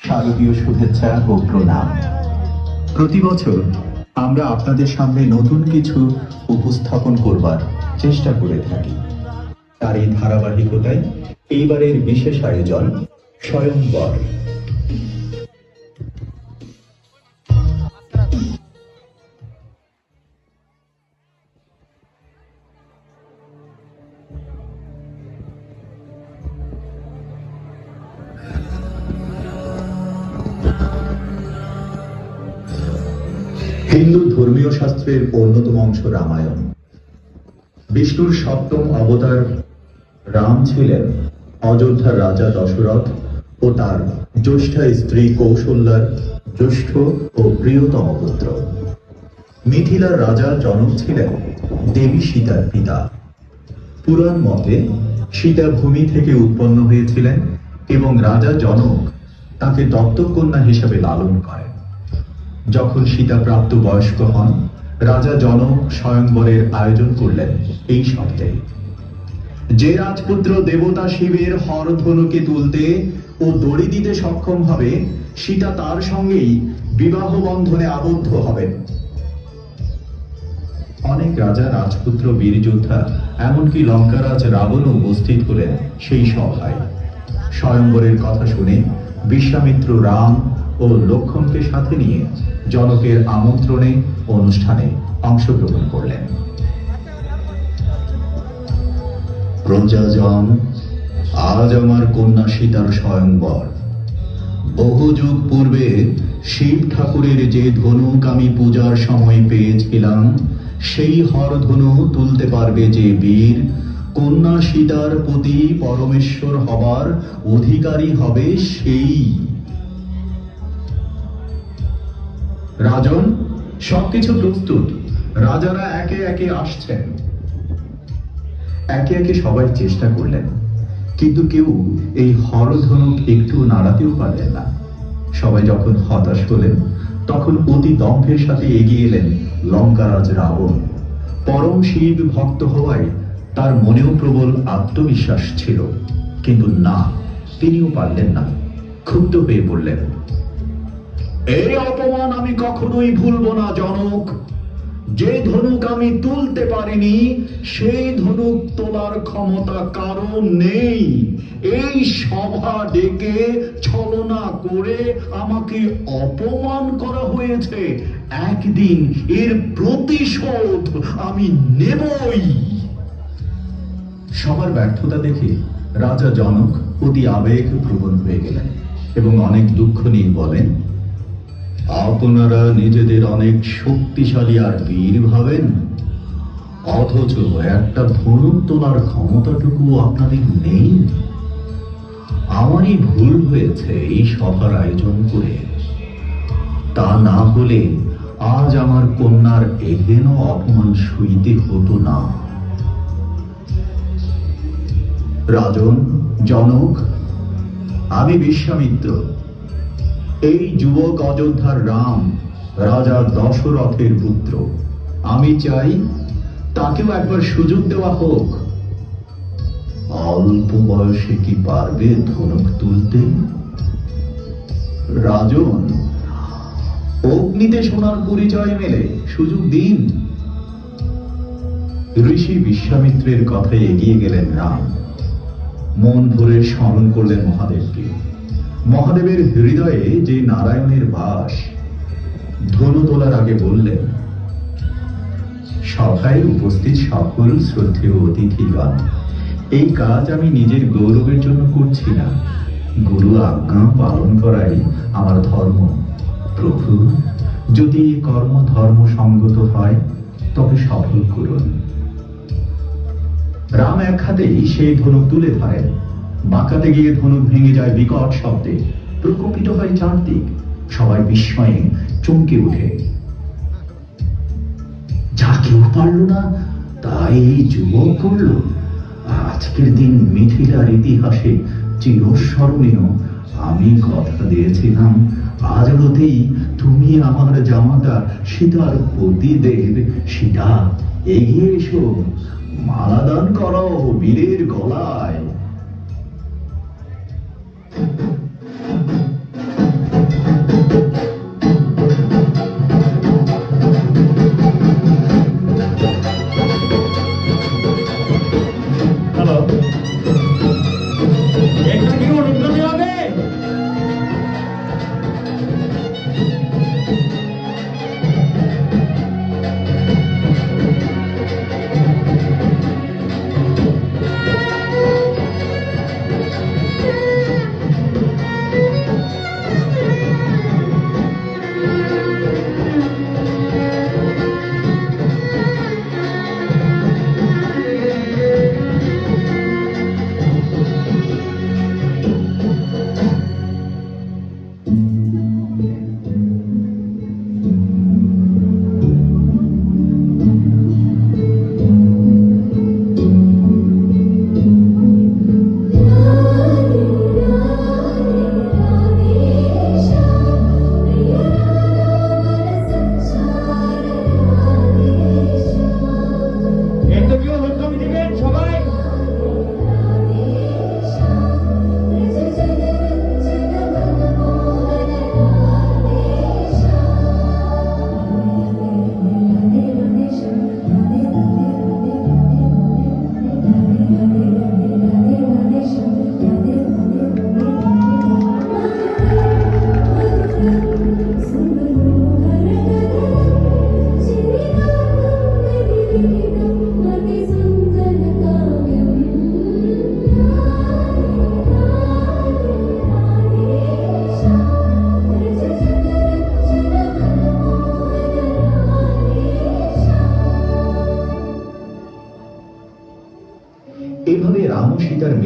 শারদীয় শুভেচ্ছা ও প্রণাম। প্রতি বছর আমরা আপনাদের সামনে নতুন কিছু উপস্থাপন করবার চেষ্টা করে থাকি। তার এই ধারাবাহিকতায় এইবারের বিশেষ আয়োজন স্বয়ংবর। হিন্দু ধর্মীয় শাস্ত্রের অন্যতম অংশ রামায়ণ। বিষ্ণুর সপ্তম অবতার রাম ছিলেন অযোধ্যার রাজা দশরথ ও তার জ্যেষ্ঠা স্ত্রী কৌশল্যার জ্যেষ্ঠ ও প্রিয়তম পুত্র। মিথিলার রাজা জনক ছিলেন দেবী সীতার পিতা। পুরাণ মতে সীতা ভূমি থেকে উৎপন্ন হয়েছিলেন এবং রাজা জনক তাকে দত্তক কন্যা হিসেবে লালন করেন। যখন সীতা প্রাপ্ত বয়স্ক হন, রাজা জনক স্বয়ংবরের আয়োজন করলেন এই শর্তে, যে রাজপুত্র দেবতা শিবের হরধনুকে তুলতে ও দড়ি দিতে সক্ষম হবে, সীতা তার সঙ্গেই বিবাহ বন্ধনে আবদ্ধ হবেন। অনেক রাজা, রাজপুত্র, বীর যোদ্ধা, এমনকি লঙ্কারাজ রাবণও উপস্থিত হলেন সেই সভায়। স্বয়ংবরের কথা শুনে বিশ্বামিত্র রাম ও লক্ষ্মণকে সাথে নিয়ে জনকের আমন্ত্রণে অনুষ্ঠানে অংশগ্রহণ করলেন। প্রজাজন, আজ আমার কন্যা সীতার স্বয়ংবর। বহু যুগ পূর্বে শিব ঠাকুরের যে ধনুক আমি পূজার সময় পেয়েছিলাম, সেই হরধনু তুলতে পারবে যে বীর, কন্যা সীতার প্রতি পরমেশ্বর হবার অধিকারী হবে সেই। রাজন, সবকিছু প্রস্তুত। রাজারা একে একে আসছেন। একে একে সবাই চেষ্টা করলেন, কিন্তু কেউ এই হরধনুক একটু নাড়াতেও পারলেন না। সবাই যখন হতাশ হলেন, তখন অতি দম্ভের সাথে এগিয়ে এলেন লঙ্কারাজ রাবণ। পরম শিব ভক্ত হওয়ায় তার মনেও প্রবল আত্মবিশ্বাস ছিল, কিন্তু না, তিনিও পারলেন না। ক্ষুব্ধ হয়ে বললেন, এই অপমান আমি কখনোই ভুলব না জনক। যে ধনুক আমি তুলতে পারিনি, সেই ধনুক তোলার ক্ষমতা কারো নেই। এই সভা ডেকে ছলনা করে আমাকে অপমান করা হয়েছে। একদিন এর প্রতিশোধ আমি নেবই। সবার ব্যর্থতা দেখে রাজা জনক অতি আবেগপ্রবণ হয়ে গেলেন এবং অনেক দুঃখ নিয়ে বলেন, আপনারা নিজেদের অনেক শক্তিশালী আর বীর ভাবেন, অথচ একটা ধনুক তোলার ক্ষমতাটুকু আপনাদের নেই। আমারই ভুল হয়েছে এই সভার আয়োজন করে। তা না হলে আজ আমার কন্যার এহেন অপমান সইতে হতো না। রাজন, জনক, আমি বিশ্বামিত্র, এই যুবক অযোধ্যার রাম, রাজা দশরথের পুত্র। আমি চাই তাকেও একবার সুযোগ দেওয়া হোক। অল্প বয়সে কি পারবে ধনুক তুলতে? রাজন, অগ্নিতে সোনার পরিচয় মেলে, সুযোগ দিন। ঋষি বিশ্বামিত্রের কথায় এগিয়ে গেলেন রাম। মন ভরে স্মরণ করলেন মহাদেবকে। মহাদেবের হৃদয়ে যে নারায়ণের বাস। ধনু তোলার আগে বললেন, সভায় উপস্থিত সকল শ্রদ্ধেয় অতিথিগণ, এই কাজ আমি নিজের গৌরবের জন্য করছি না। গুরু আজ্ঞা পালন করাই আমার ধর্ম। প্রভু, যদি এই কর্ম ধর্ম সঙ্গত হয়, তবে সফল করুন। রাম এক হাতেই সেই ধনুক তুলে ধরেন। বাঁকাতে গিয়ে ধনুক ভেঙে যায় বিকট শব্দে। প্রকম্পিত হয় চারদিক। সবাই বিস্ময়ে চমকে ওঠে। যা কেউ পারল না, তাই এই যুবক করল। আজকের দিন মিথিলার ইতিহাসে চিরস্মরণীয়। আমি কথা দিয়েছিলাম, আজ হতেই তুমি আমার জামাতা সীতার পতিদেব। সীতা, এগিয়ে এসো, মালাদান করো বীরের গলায়।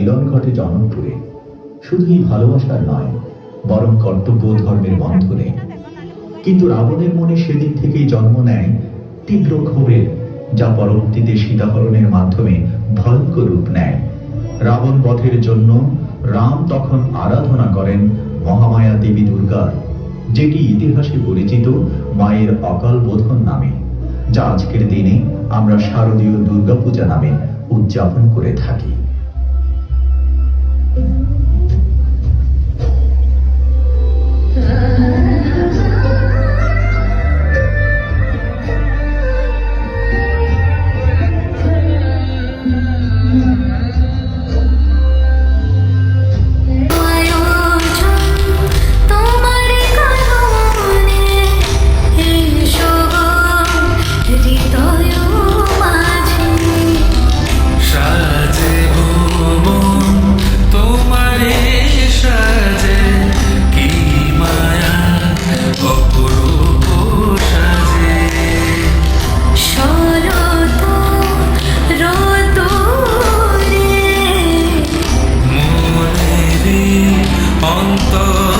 মিলন ঘটে জনকপুরে, শুধুই ভালোবাসার নয়, বরং কর্তব্য ধর্মের বন্ধনে। কিন্তু রাবণের মনে সেদিক থেকেই জন্ম নেয় তীব্র ক্ষোভের, যা পরবর্তীতে সীতাহরণের মাধ্যমে ভয়ঙ্কর রূপ নেয়। রাবণ বধের জন্য রাম তখন আরাধনা করেন মহামায়া দেবী দুর্গার, যেটি ইতিহাসে পরিচিত মায়ের অকাল বোধন নামে, যা আজকের দিনে আমরা শারদীয় দুর্গাপূজা নামে উদযাপন করে থাকি। অন্তর